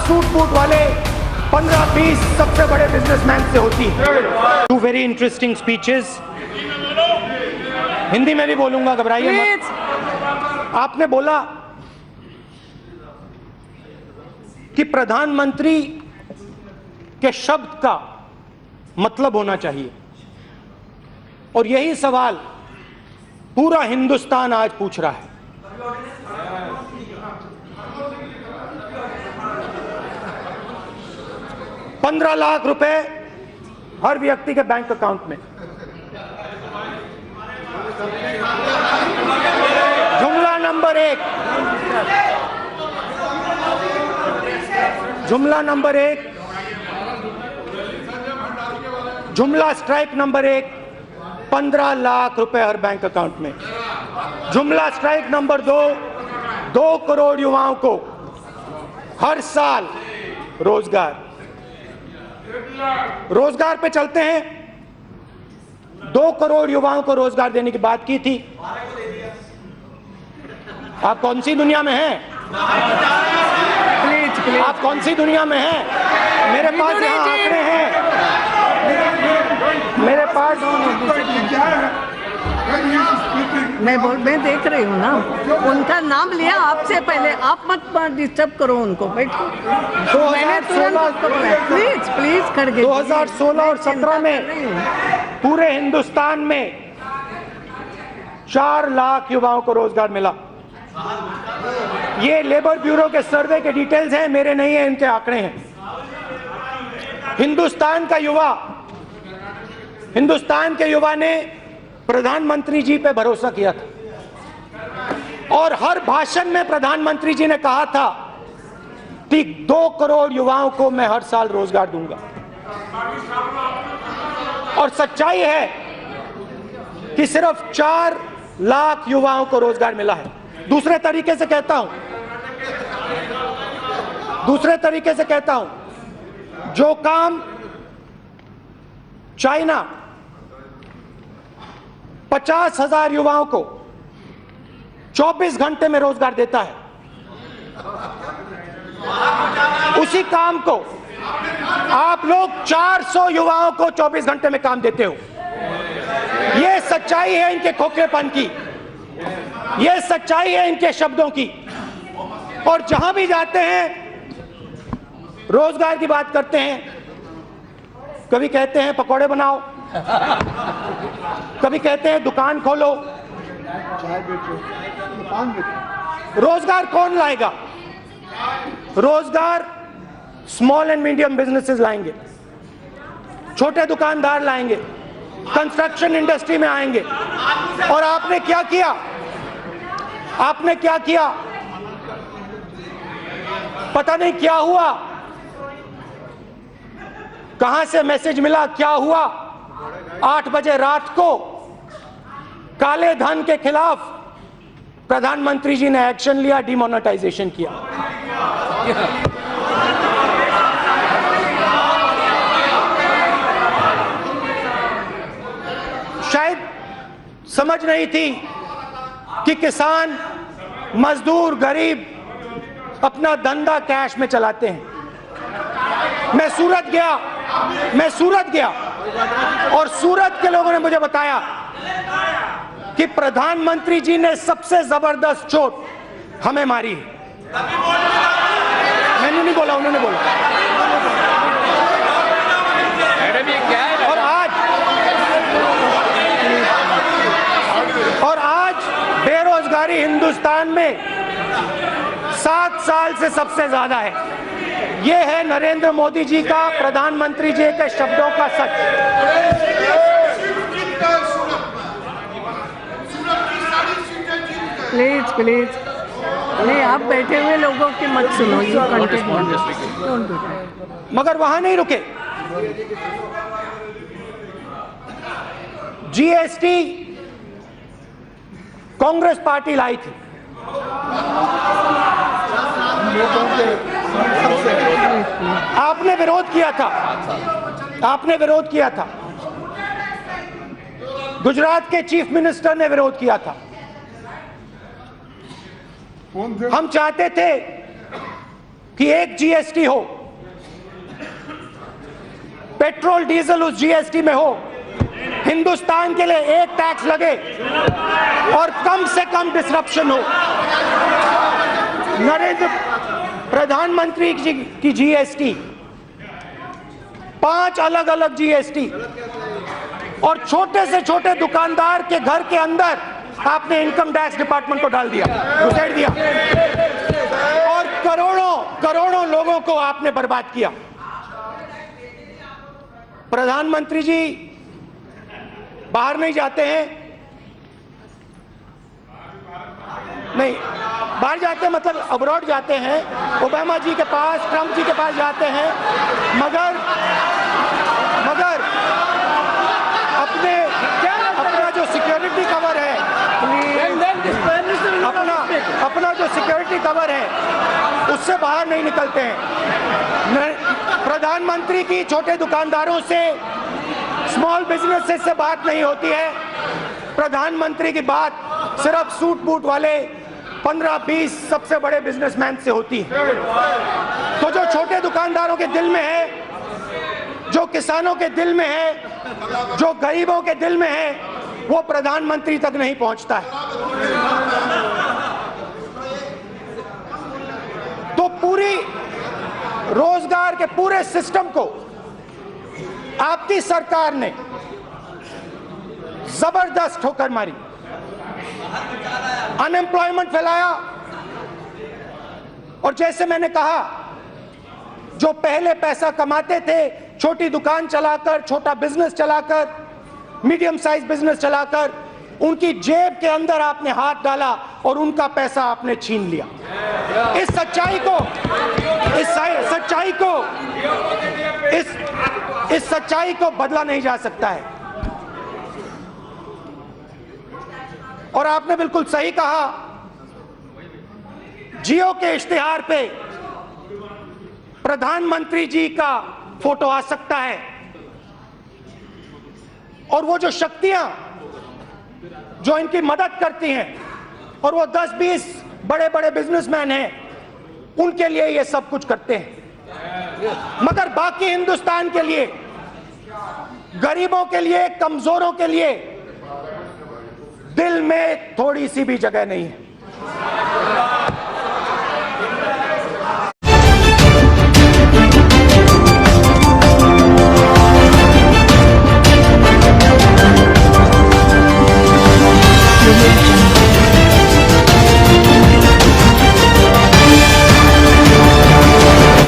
Suit boot वाले 15-20 सबसे बड़े बिजनेसमैन से होती है। To very interesting speeches, Hindi में भी बोलूंगा, घबराइए मत। आपने बोला कि प्रधानमंत्री के शब्द का मतलब होना चाहिए, और यही सवाल पूरा हिंदुस्तान आज पूछ रहा है। ₹15 लाख हर व्यक्ति के बैंक अकाउंट में। जुमला नंबर 1, जुमला स्ट्राइक नंबर 1, 15 लाख हर बैंक अकाउंट में। जुमला स्ट्राइक नंबर 2, 2 करोड़ युवाओं को हर साल रोजगार। रोजगार पे चलते हैं। 2 करोड़ युवाओं को रोजगार देने की बात की थी। आप कौन सी दुनिया में हैं? प्लीज, आप कौन सी दुनिया में हैं? मेरे पास यहाँ आंकड़े हैं, मेरे पास। मैं देख रही हूँ ना, उनका नाम लिया आपसे पहले, आप मत डिस्टर्ब करो उनको, बैठो। 2016 खड़गे 2016 और 17 में पूरे हिंदुस्तान में 4 लाख युवाओं को रोजगार मिला। ये लेबर ब्यूरो के सर्वे के डिटेल्स हैं, मेरे नहीं है, इनके आंकड़े हैं। हिंदुस्तान के युवा ने प्रधानमंत्री जी पे भरोसा किया था, और हर भाषण में प्रधानमंत्री जी ने कहा था कि 2 करोड़ युवाओं को मैं हर साल रोजगार दूंगा। और सच्चाई है कि सिर्फ 4 लाख युवाओं को रोजगार मिला है। दूसरे तरीके से कहता हूं, जो काम चाइना 50,000 युवाओं को 24 घंटे में रोजगार देता है, उसी काम को आप लोग 400 युवाओं को 24 घंटे में काम देते हो। यह सच्चाई है इनके खोखलेपन की, यह सच्चाई है इनके शब्दों की। और जहां भी जाते हैं रोजगार की बात करते हैं। कभी कहते हैं पकौड़े बनाओ, कभी कहते हैं दुकान खोलो। रोजगार कौन लाएगा? रोजगार स्मॉल एंड मीडियम बिजनेसेस लाएंगे, छोटे दुकानदार लाएंगे, कंस्ट्रक्शन इंडस्ट्री में आएंगे। और आपने क्या किया? पता नहीं क्या हुआ, कहां से मैसेज मिला, क्या हुआ? 8 बजे रात को काले धन के खिलाफ प्रधानमंत्री जी ने एक्शन लिया, डिमोनेटाइजेशन किया। शायद समझ नहीं थी कि किसान, मजदूर, गरीब अपना धंधा कैश में चलाते हैं। मैं सूरत गया और सूरत के लोगों ने मुझे बताया कि प्रधानमंत्री जी ने सबसे जबरदस्त चोट हमें मारी है। मैंने नहीं बोला, उन्होंने बोला। और आज बेरोजगारी हिंदुस्तान में 7 साल से सबसे ज्यादा है। ये है नरेंद्र मोदी जी का, प्रधानमंत्री जी के शब्दों का सच। प्लीज नहीं, आप बैठे हुए लोगों की मत सुनो, मगर वहां नहीं रुके। जीएसटी कांग्रेस पार्टी लाई थी, आपने विरोध किया था, गुजरात के चीफ मिनिस्टर ने विरोध किया था। हम चाहते थे कि एक जीएसटी हो, पेट्रोल डीजल उस जीएसटी में हो, हिंदुस्तान के लिए एक टैक्स लगे और कम से कम डिसरप्शन हो। नरेंद्र प्रधानमंत्री जी की जीएसटी, 5 अलग अलग जीएसटी, और छोटे से छोटे दुकानदार के घर के अंदर आपने इनकम टैक्स डिपार्टमेंट को डाल दिया, घुसेड़ दिया, और करोड़ों करोड़ों लोगों को आपने बर्बाद किया। प्रधानमंत्री जी बाहर नहीं जाते हैं, नहीं बाहर जाते हैं मतलब अब्रॉड जाते हैं, ओबामा जी के पास, ट्रंप जी के पास जाते हैं, मगर अपना जो सिक्योरिटी कवर है, अपना जो सिक्योरिटी कवर है उससे बाहर नहीं निकलते हैं। प्रधानमंत्री की छोटे दुकानदारों से, स्मॉल बिजनेसेस से बात नहीं होती है। प्रधानमंत्री की बात सिर्फ सूट बूट वाले 15-20 सबसे बड़े बिजनेसमैन से होती है। तो जो छोटे दुकानदारों के दिल में है, जो किसानों के दिल में है, जो गरीबों के दिल में है, वो प्रधानमंत्री तक नहीं पहुंचता है। तो पूरी रोजगार के पूरे सिस्टम को आपकी सरकार ने जबरदस्त ठोकर मारी, अनएम्प्लॉयमेंट फैलाया, और जैसे मैंने कहा, जो पहले पैसा कमाते थे छोटी दुकान चलाकर, छोटा बिजनेस चलाकर, मीडियम साइज बिजनेस चलाकर, उनकी जेब के अंदर आपने हाथ डाला और उनका पैसा आपने छीन लिया। इस सच्चाई को बदला नहीं जा सकता है। और आपने बिल्कुल सही कहा, जियो के इश्तिहार पे प्रधानमंत्री जी का फोटो आ सकता है, और वो जो शक्तियां जो इनकी मदद करती हैं, और वो 10-20 बड़े बड़े बिजनेसमैन हैं, उनके लिए ये सब कुछ करते हैं, मगर बाकी हिंदुस्तान के लिए, गरीबों के लिए, कमजोरों के लिए दिल में थोड़ी सी भी जगह नहीं है।